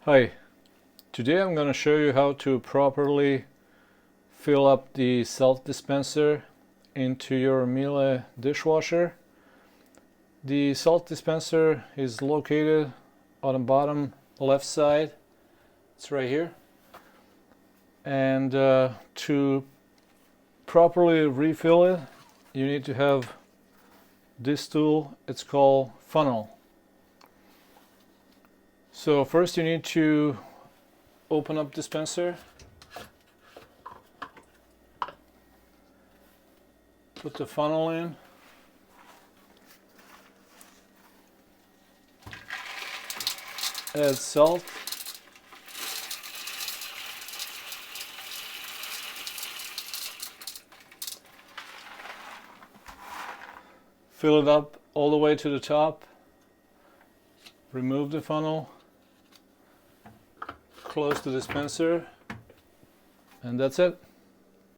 Hi, today I'm going to show you how to properly fill up the salt dispenser into your MIELE dishwasher. The salt dispenser is located on the bottom left side. It's right here. And to properly refill it, you need to have this tool. It's called funnel. So first you need to open up dispenser, put the funnel in, add salt, fill it up all the way to the top, remove the funnel, close the dispenser, and that's it.